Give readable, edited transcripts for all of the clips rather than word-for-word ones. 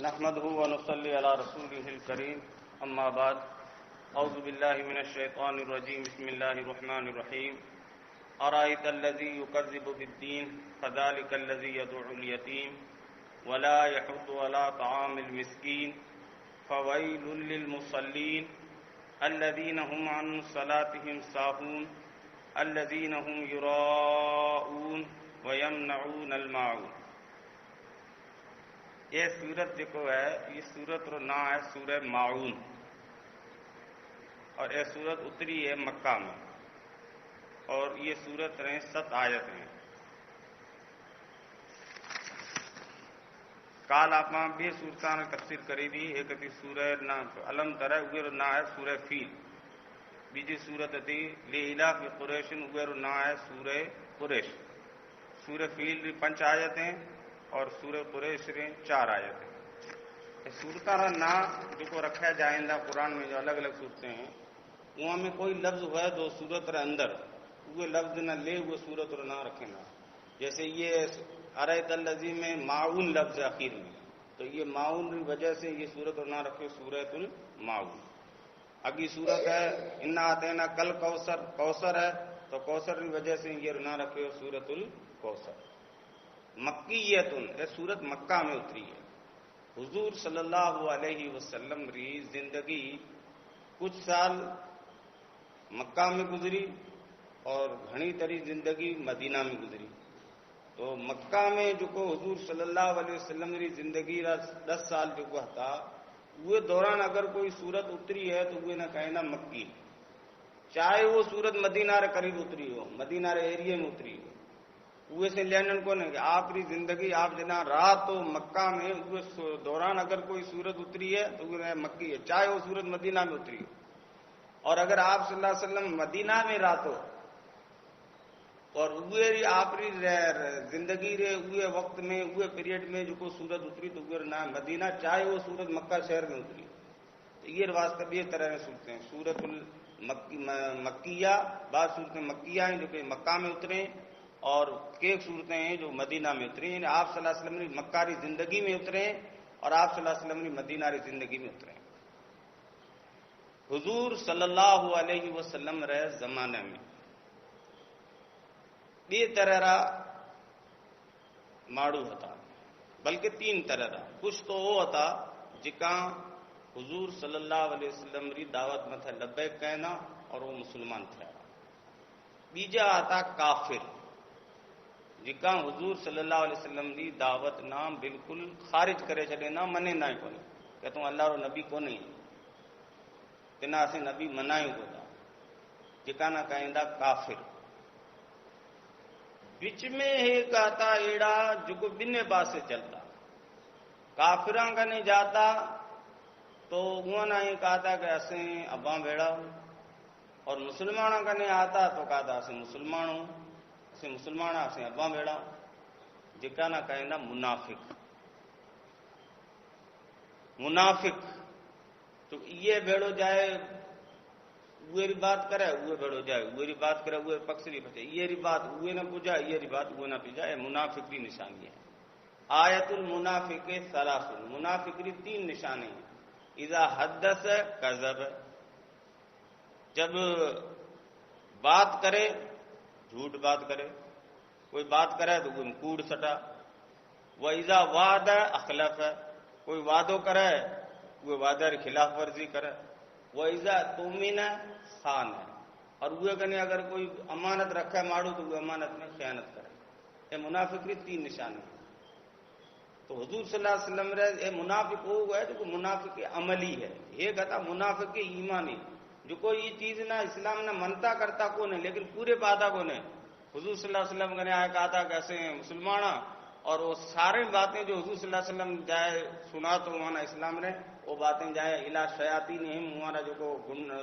نحمده ونصلي على رسوله الكريم اما بعد اعوذ بالله من الشيطان الرجيم بسم الله الرحمن الرحيم ارايت الذي يكذب بالدين فذلك الذي يدعو اليتيم ولا يحض على طعام المسكين فويل للمصلين الذين هم عن صلاتهم ساهون الذين هم يراءون ويمنعون الماعون. یہ سورت جو ہے یہ سورت رو نام ہے سورہ ماعون اور یہ سورت اتری ہے مکہ میں اور یہ سورت رہے 7 آیت ہیں. کال آپ بھی سورتان تفسیر کری دی. ایک تھی سورہ علم تر اوے رو نام ہے سورہ فیل. بیجی سورت تھی لیلا فی قریش اوے رو نام ہے سورہ قریش. سورہ فیل 5 آیت ہیں اور سورہ قریش 4 آیت ہیں. سورتوں کا نام جو رکھا جائندہ قرآن میں جو الگ الگ صورتیں ہیں وہاں میں کوئی لفظ ہے جو سورت رے اندر وہ لفظ نہ لے وہ سورت رو نہ رکھے نا. جیسے یہ ارایت الذی میں معاون لفظ اخیر میں تو یہ معاون کی وجہ سے یہ سورت رو نہ رکھے سورۃ المعاون. اگلی سورت ہے انا آتینا کل کوثر ہے تو کوثر کی وجہ سے یہ نہ رکھے سورۃ الکوثر. مکیتن یہ سورت مکہ میں اتری ہے. حضور صلی اللہ علیہ وسلم ری زندگی کچھ سال مکہ میں گزری اور گھنی تری زندگی مدینہ میں گزری. تو مکہ میں جو کو حضور صلی اللہ علیہ وسلم ری زندگی 10 سال جو کو تھا وہ دوران اگر کوئی سورت اتری ہے تو وہ نہ کہنا مکی چاہے وہ سورت مدینہ رے قریب اتری ہو مدینہ رے ایریے میں اتری ہو وہ سے لینن کو نہیں کہ آپ کی زندگی آپ جنا رات ہو مکہ میں وہ دوران اگر کوئی سورت اتری ہے تو وہ مکی ہے چاہے وہ سورت مدینہ میں اتری ہو. اور اگر آپ صلی اللہ علیہ وسلم مدینہ میں رات ہو اور وہ آپ کی زندگی رے وہ وقت میں وہ پیریڈ میں جو کو سورت اتری تو وہ نہ مدینہ چاہے وہ سورت مکہ شہر میں اتری. تو یہ واسطے بھی طرح میں سنتے ہیں سورت المکیہ بعض صورتیں مکیہ ہیں جو کہ مکہ میں اتریں اور ایک صورتیں ہیں جو مدینہ میں اتریں یعنی آپ صلی اللہ علیہ وسلم نے مکہ ری زندگی میں اتریں اور آپ صلی اللہ علیہ وسلم نے مدینہ ری زندگی میں اتریں. حضور صلی اللہ علیہ وسلم رہے زمانے میں بے طرح را ماڑو ہوتا بلکہ 3 طرح را. کچھ تو وہ ہوتا جکا حضور صلی اللہ علیہ وسلم ری دعوت میں تھا لبیک کہنا اور وہ مسلمان تھا. بیجا آتا کافر جکا حضور صلی اللہ علیہ وسلم دی دعوت نام بالکل خارج کرے چلے نہ منے نہ کو نہیں کہتا ہوں اللہ رو نبی کو نہیں تنا سے نبی منائیں کو تھا جکا نہ کہیں دا کافر. بچ میں ایک آتا ایڑا جو کو بنے پاس سے چلتا کافراں کا نہیں جاتا تو وہ نہ ایک آتا کہ اسیں اباں بیڑا اور مسلمانوں کا نہیں آتا تو کہتا اسیں مسلمان ہوں مسلمان اسیں اباں بیڑا جکا نہ کہیں نا منافق تو یہ بیڑو جائے وہ بات کرے وہ بیڑو جائے وہ بات کرے وہ پکسری بچے یہ بات وہ نہ پوجا یہ بات وہ نہ پیجا یہ منافق کی نشانی ہے. آیت المنافق ثلاث منافق کی 3 نشانی ہیں. اذا حدث کذب جب بات کرے جھوٹ بات کرے کوئی بات کرے تو وہ کوڑ سٹا. وَإِذَا وَعَدَ اخلف کوئی وعدو کرے وہ وعدے کی خلاف ورزی کرے. وَإِذَا تُؤْمِنَ خان اور وہ کہنے اگر کوئی امانت رکھے ماڑو تو وہ امانت میں خیانت کرے. یہ منافق کی 3 نشانی ہے. تو حضور صلی اللہ علیہ وسلم رہے یہ منافق وہ ہے جو منافق عملی ہے. یہ کہتا منافق ایمانی جو کوئی یہ چیز نہ اسلام نہ منتا کرتا کو نہیں لیکن پورے پاتا کو نہیں. حضور صلی اللہ علیہ وسلم نے آیا کہا تھا کیسے مسلمان اور وہ سارے باتیں جو حضور صلی اللہ علیہ وسلم جائے سنا تو ہمارا اسلام نے وہ باتیں جائے الا شیاطین ہمارا جو کو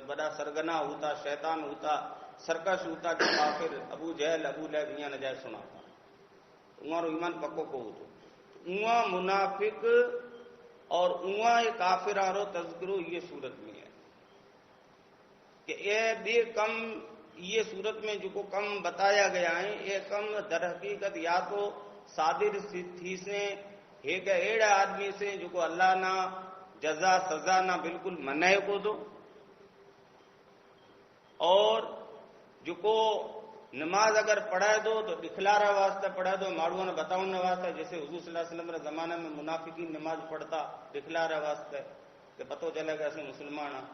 بڑا سرگنا ہوتا شیطان ہوتا سرکش ہوتا جو کافر ابو جہل ابو لہب یہاں نہ جائے سنا تھا ہمارا ایمان پکو کو ہوتا اواں منافق اور اواں کافر آرو تذکرو یہ صورت میں ہے کہ یہ بے کم یہ صورت میں جو کو کم بتایا گیا ہے یہ کم در حقیقت یا تو صادر تھی سے ایک اڑا آدمی سے جو کو اللہ نہ جزا سزا نہ بالکل منع کو دو، اور جو کو نماز اگر پڑھائے دو تو دکھلارا واسطہ پڑھائے دو، ماڑو نے بتاؤں واسطہ، جیسے حضور صلی اللہ علیہ وسلم کے زمانے میں منافقین نماز پڑھتا دکھلارا واسطے کہ پتہ چلے گا اسے مسلمان ہاں،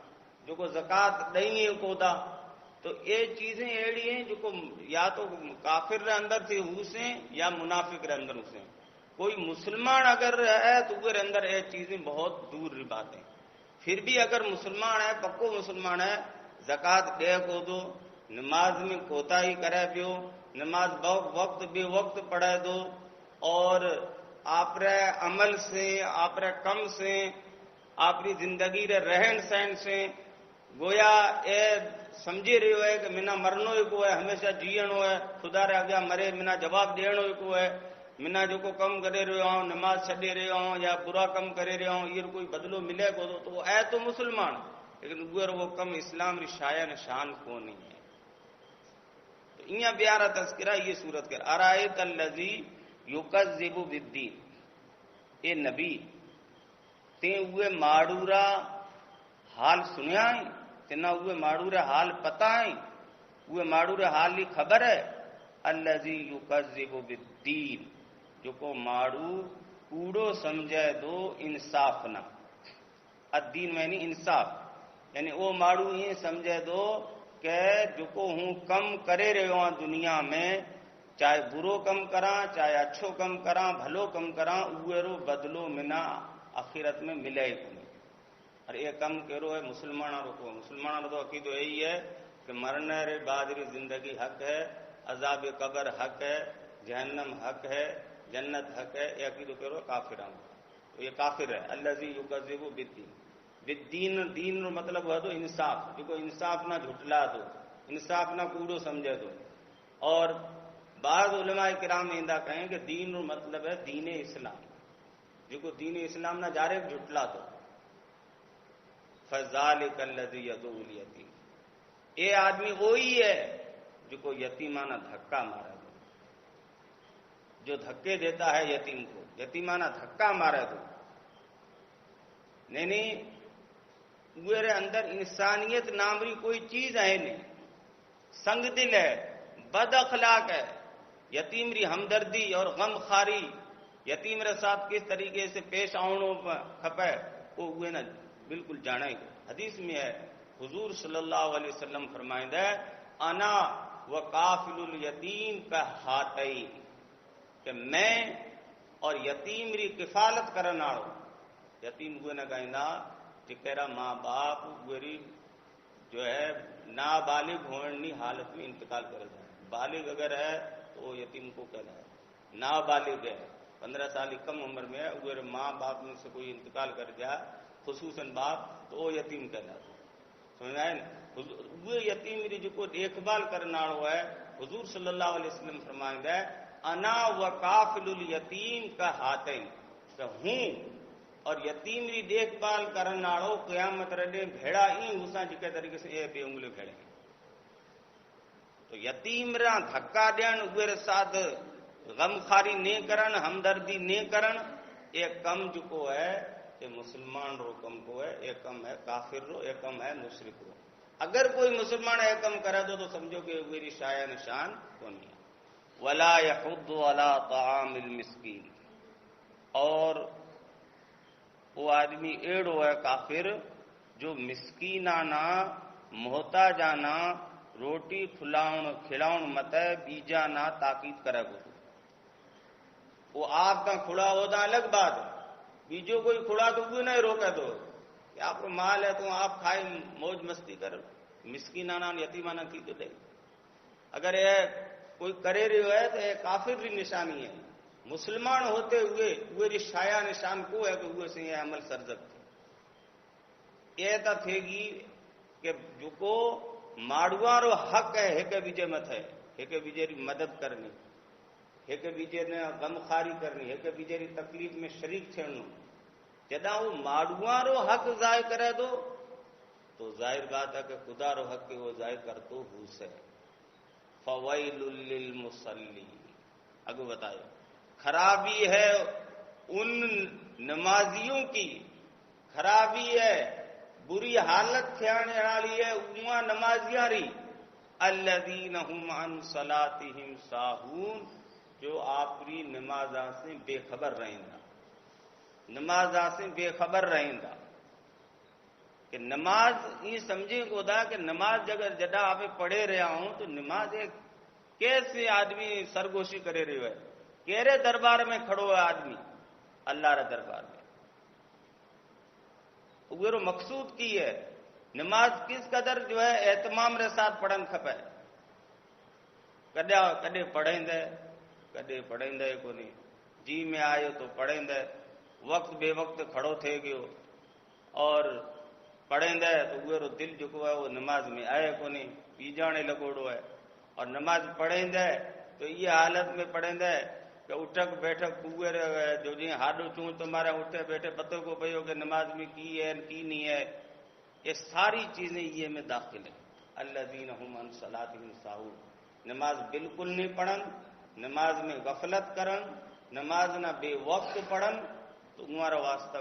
جو کو زکات دیں کو دا، تو یہ چیزیں ایڑی ہیں جو کو یا تو کافر رے اندر سے ہوسیں یا منافق رے اندر ہوسیں، کوئی مسلمان اگر ہے تو وہ اندر یہ چیزیں بہت دور ری باتیں، پھر بھی اگر مسلمان ہے پکو مسلمان ہے زکات دے کو دو، نماز میں کوتاہی کرے پیو، نماز وقت بے وقت پڑھے دو، اور آپ رے عمل سے آپ رے کم سے اپنی زندگی رے رہن سہن سے گویا اے سمجھی رہی ہے کہ منا مرنو ہی کو ہے، ہمیشہ جیئنو ہے، خدا رے اگیا مرے منا جواب دیڑو ہی کو ہے، منا جو کو کم کرے رہے ہوں نماز چھڈے رہے ہوں یا برا کم کرے رہے ہوں یہ کوئی بدلو ملے کو تو اے تو مسلمان، لیکن وہ کم اسلام ری شایا نشان کو نہیں ہے۔ تو یہاں بیارا تذکرہ یہ صورت کر ارائیت الذی یکذب بالدین، اے نبی تے ہوئے ماڑورا حال سنیا ہے، تینا ہوئے ماڑورا حال پتہ ہے، ہوئے ماڑورا حال لی خبر ہے، الذی یکذب بالدین جو کو ماڑو کوڑو سمجھے دو انصاف نہ، الدین معنی انصاف، یعنی وہ ماڑو یہ سمجھے دو کہ جو کو ہوں کم کرے رہے ہوں دنیا میں، چاہے برو کم کراں چاہے اچھو کم کراں بھلو کم کراں اوے رو بدلو منا آخرت میں ملے ہی نہیں، اور یہ کم کرو ہے مسلمانوں کو، مسلمانوں تو عقیدہ یہی ہے کہ مرنے رے بعد ری زندگی حق ہے، عذاب قبر حق ہے، جہنم حق ہے، جنت حق ہے، یہ عقیدہ کرو کافران، تو یہ کافر ہے۔ الذی یکذب بالدین، بالدین دین رو مطلب ہے تو انصاف، جو کو انصاف نہ جھٹلا دو، انصاف نہ کوڑو سمجھے دو، اور بعض علماء کرام ایندہ کہیں کہ دین رو مطلب ہے دین اسلام، جو کو دین اسلام نہ جارے جھٹلا دو، فذالک الذی یدعو الیتیم، یہ آدمی وہی ہے جو کو یتیمانہ دھکا مارے دو، جو دھکے دیتا ہے یتیم کو، یتیمانہ دھکا مارے دو، نہیں میرے اندر انسانیت نامری کوئی چیز ہے نہیں، سنگ دل ہے، بد اخلاق ہے، یتیم ری ہمدردی اور غم خاری، یتیم رے ساتھ کس طریقے سے پیش آؤنو کھپے وہ ہوئے نا بالکل جانا ہی۔ حدیث میں ہے حضور صلی اللہ علیہ وسلم فرمائندہ انا و کافل الیتیم کا ہاتئی، کہ میں اور یتیم ری کفالت کرنا، یتیم ہوئے نہ کہنا جکرا ماں باپ گری جو ہے نابالغ ہونے حالت میں انتقال کر جائے، بالغ اگر ہے تو وہ یتیم کو کہنا ہے، نابالغ ہے 15 سال کی کم عمر میں اگر ماں باپ میں سے کوئی انتقال کر جائے خصوصاً باپ تو وہ یتیم کہنا ہے، سمجھا ہے نا، وہ یتیم میری جو کو دیکھ بھال کرنا ہوا ہے، حضور صلی اللہ علیہ وسلم فرمائیں گے انا و کافل الیتیم کا ہاتین، کہ ہوں اور یتیم ری دیکھ بھال کرنا قیامت رڈے بھیڑا ہی اساں جکے طریقے سے یہ بے انگلے بھیڑے، تو یتیم را دھکا دین اوے ساتھ غم خاری نہیں کرن، ہمدردی نہیں کرن، یہ کم جو کو ہے یہ مسلمان رو کم کو ہے، یہ کم ہے کافر رو، یہ کم ہے مشرک رو، اگر کوئی مسلمان یہ کم کرے تو سمجھو کہ میری شایا نشان کون ہے۔ ولا یحض علی طعام المسکین، اور وہ آدمی ایڑو ہے کافر جو مسکینانہ محتاجانہ روٹی کھلاؤن مت بیجانا تاکید کرے گو، وہ آپ کا کھڑا ہوتا الگ بات، بیجو کوئی کھڑا تو کوئی نہیں روکے دو کہ آپ کو مال ہے تو آپ کھائے موج مستی کر، مسکینانہ یتیمانہ کی تو دے، اگر یہ کوئی کرے رہی ہے تو یہ کافر کی نشانی ہے، مسلمان ہوتے ہوئے وہ شایا نشان کو ہے کہ وہ سے یہ عمل سرزد تھے، یہ تا تھے گی کہ جو کو ماڑوارو حق ہے ایک بیجے مت ہے، ایک بیجے ری مدد کرنی، ایک بیجے نے غم خاری کرنی، ایک بیجے ری تکلیف میں شریک تھیڑنو، جدا وہ ماڑوارو حق ضائع کرے دو تو ظاہر بات ہے کہ خدا رو حق کے وہ ضائع کر تو ہو سے، فویل للمصلی، اگو بتائے خرابی ہے ان نمازیوں کی خرابی ہے، بری حالت تھیانے والی ہے اُواں نمازیاں ری الذین هم عن صلاتهم ساہون، جو آپری نمازاں سے بے خبر رہندا، نمازاں سے بے خبر رہندا۔ کہ نماز یہ سمجھے کو دا کہ نماز اگر جڈا آپ پڑھے رہا ہوں تو نماز ایک کیسے آدمی سرگوشی کرے رہے ہے، کیرے دربار میں کھڑو ہے آدمی، اللہ رے دربار میں، وہ مقصود کی ہے نماز کس قدر جو ہے اہتمام رے ساتھ پڑھن کھپے، کڈے پڑھیں دے کو نہیں، جی میں آئے تو پڑھیں دے، وقت بے وقت کھڑو تھے گیو اور پڑھیں دے تو وہ دل جو ہے وہ نماز میں آئے کو نہیں، بیجانے لگوڑو ہے، اور نماز پڑھیں دے تو یہ حالت میں پڑھیں دے کہ اٹھک بیٹھک پوئے جو جی ہاڈو چون تمہارے اٹھے بیٹھے پتہ کو پیو کہ نماز میں کی ہے کی نہیں ہے، یہ ساری چیزیں یہ میں داخل ہیں۔ الذین هم عن صلاتهم ساہون، نماز بالکل نہیں پڑھن، نماز میں غفلت کرن، نماز نہ بے وقت پڑھن، تو ہمارا واسطہ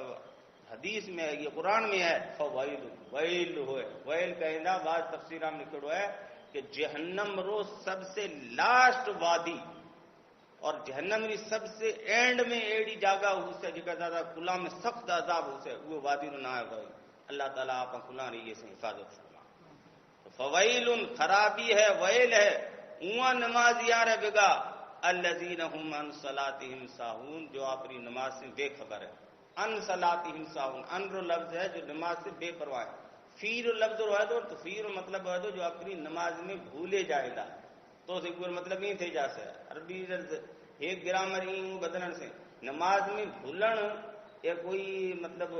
حدیث میں ہے، یہ قرآن میں ہے، فویل ویل ہوئے، ویل کہنا بعض تفسیرہ میں لکھڑو ہے کہ جہنم رو سب سے لاسٹ وادی اور جہنم ری سب سے اینڈ میں ایڑی جاگہ اسے جگہ زیادہ کلا میں سخت عذاب اسے وہ وادی رو نہ ہے بھائی، اللہ تعالیٰ آپ کلا رہی سے حفاظت فرما۔ فویل خرابی ہے، ویل ہے اواں نماز یار بگا الذین هم عن صلاتهم ساہون، جو اپنی نماز سے بے خبر ہے۔ ان صلاتهم ساہون، ان رو لفظ ہے جو نماز سے بے پرواہ ہے، فی رو لفظ رو ہے تو فی رو مطلب ہے جو اپنی نماز میں بھولے جائے گا، تو سکور مطلب نہیں تھے جا سے عربی ایک گرامر ہی بدلن سے نماز میں بھولن یہ کوئی مطلب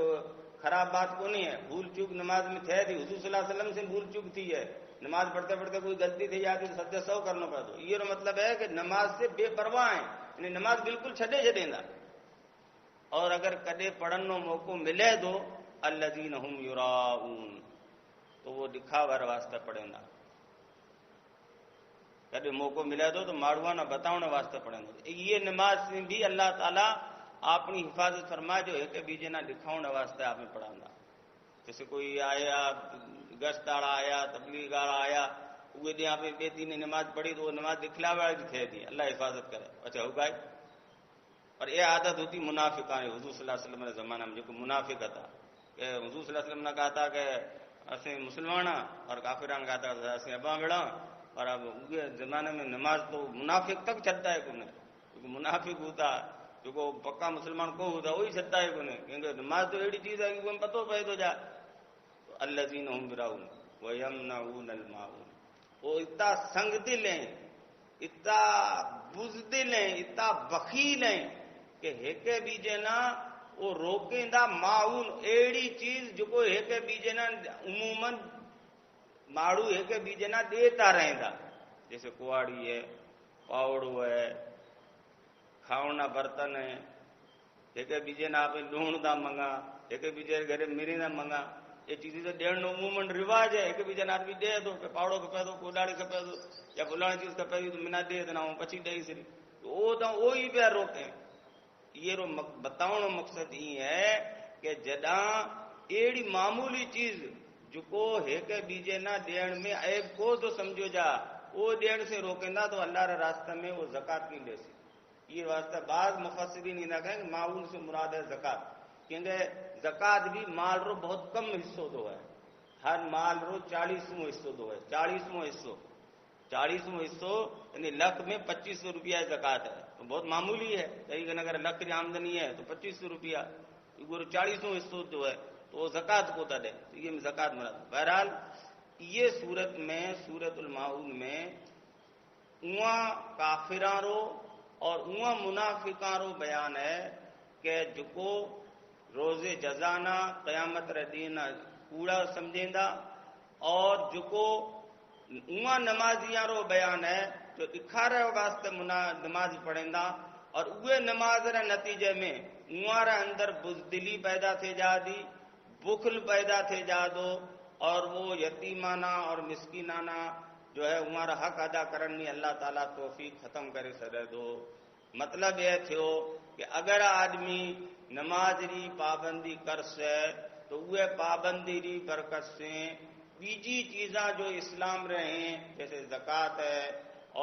خراب بات کو نہیں ہے، بھول چوک نماز میں تھے تھی، حضور صلی اللہ علیہ وسلم سے بھول چوک تھی ہے، نماز پڑھتے پڑھتے کوئی غلطی تھی جاتی تو سجدہ سو کرنا پڑتا، یہ مطلب ہے کہ نماز سے بے پرواہ ہیں، یعنی نماز بالکل چھڈے دا، اور اگر کدے پڑھن نو موقع ملے تو الذین هم یراؤون، تو وہ دکھاوا واسطے پڑھیں گا، کدے موقع ملے تو ماڑوانا بتاؤنا واسطے پڑھیں گا، یہ نماز سے بھی اللہ تعالیٰ اپنی حفاظت فرما جو ہے کہ بیجے نہ دکھاؤنا واسطے آپ میں پڑھاؤں گا، جیسے کوئی آیا گشت آڑا آیا تبلیغ آڑا آیا وہ دے آپ بے تین نماز پڑھی تو وہ نماز دکھلاوا تھے دی، اللہ حفاظت کرے، اچھا ہو گئے، اور یہ عادت ہوتی منافقان، حضور صلی اللہ علیہ وسلم کے زمانہ میں جو منافق تھا کہ حضور صلی اللہ علیہ وسلم نے کہا تھا کہ اسے مسلمان اور کافران کہا تھا اسے ابا بڑا، اور اب زمانے میں نماز تو منافق تک چلتا ہے کونے، کیونکہ منافق ہوتا جو کو پکا مسلمان کو ہوتا وہی چلتا ہے کونے، کیونکہ نماز تو ایڑی چیز ہے کہ وہ پتہ پہ تو جا، تو الذین هم یراؤون ویمنعون الماعون، وہ اتنا سنگ دل ہیں، اتنا بزدل ہیں، اتنا بخیل ہیں کہ ہیکے بیجے نا وہ روکیں دا معاون ایڑی چیز جو کو ہیکے بیجے نا عموماً ماڑو ہیکے بیجے نا دیتا رہیں دا، جیسے کواڑی ہے، پاوڑو ہے، کھاؤنا برتن ہے، ہیکے بیجے نا آپ لون دا منگا، ہیکے بیجے گھرے میری نہ منگا، یہ چیزیں تو ڈیڑھ عموماً رواج ہے، ایک بیجے نا آدمی دے دو کہ پاوڑو کپے دو کوڈاڑی کپے دو یا فلانی چیز کپے دو تو منا دے دینا ہوں پچھی دے سری، وہ تو وہی پہ روکیں۔ یہ رو بتاؤں مقصد یہ ہے کہ جداں ایڑی معمولی چیز جو کو ہیکے بیجے نہ دیڑ میں عیب کو تو سمجھو جا وہ دیڑ سے روکیں دا تو اللہ رے راستہ میں وہ زکات نہیں لے سی، یہ واسطہ بعض مفسرین نہیں نہ کہیں کہ معاون سے مراد ہے زکات، کیونکہ زکات بھی مال رو بہت کم حصہ دو ہے، ہر مال رو 40واں حصہ دو ہے، 40واں حصہ یعنی لاکھ میں 2500 روپیہ زکات ہے، تو بہت معمولی ہے، کئی اگر لاکھ کی آمدنی ہے تو 2500 روپیہ 40واں حصہ جو ہے تو وہ زکات کو تا دے، تو یہ زکات مراد۔ بہرحال یہ صورت میں سورۃ الماعون میں اواں کافراں رو اور اواں منافقاں رو بیان ہے کہ جو کو روز جزانا قیامت رہ دینا کوڑا سمجھیندا، اور جو کو اواں نمازیاں رو بیان ہے جو دکھارے واسطے نماز پڑھیندا، اور اوے نماز رے نتیجے میں اواں رے اندر بزدلی پیدا تھے جا دی، بخل پیدا تھے جا دو، اور وہ یتیمانہ اور مسکینانہ جو ہے ہمارا حق ادا کرنی اللہ تعالیٰ توفیق ختم کرے سرے دو۔ مطلب یہ تھو کہ اگر آدمی نماز ری پابندی کر سے تو وہ پابندی ری برکت سے بیجی چیزاں جو اسلام رہے ہیں جیسے زکوٰۃ ہے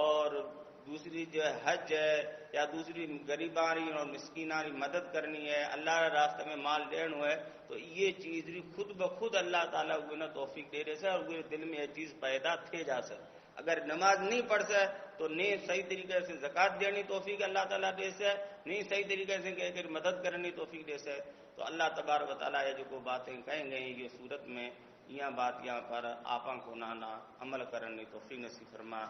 اور دوسری جو ہے حج ہے یا دوسری غریبانی اور مسکینانی مدد کرنی ہے، اللہ کے راستے میں مال ڈیڑ ہے، تو یہ چیز خود بخود اللہ تعالیٰ کو توفیق دے رہے سے اور وہ دل میں یہ چیز پیدا تھے جا سکے۔ اگر نماز نہیں پڑھ سے تو نہیں صحیح طریقے سے زکوٰۃ دینی توفیق اللہ تعالیٰ دے سے، نہیں صحیح طریقے سے کہ مدد کرنی توفیق دے سے، تو اللہ تبارک و تعالیٰ یہ جو باتیں کہیں گئی یہ صورت میں یہ بات یہاں پر آپاں کو نانا عمل کرنے توفیق نصیب فرما۔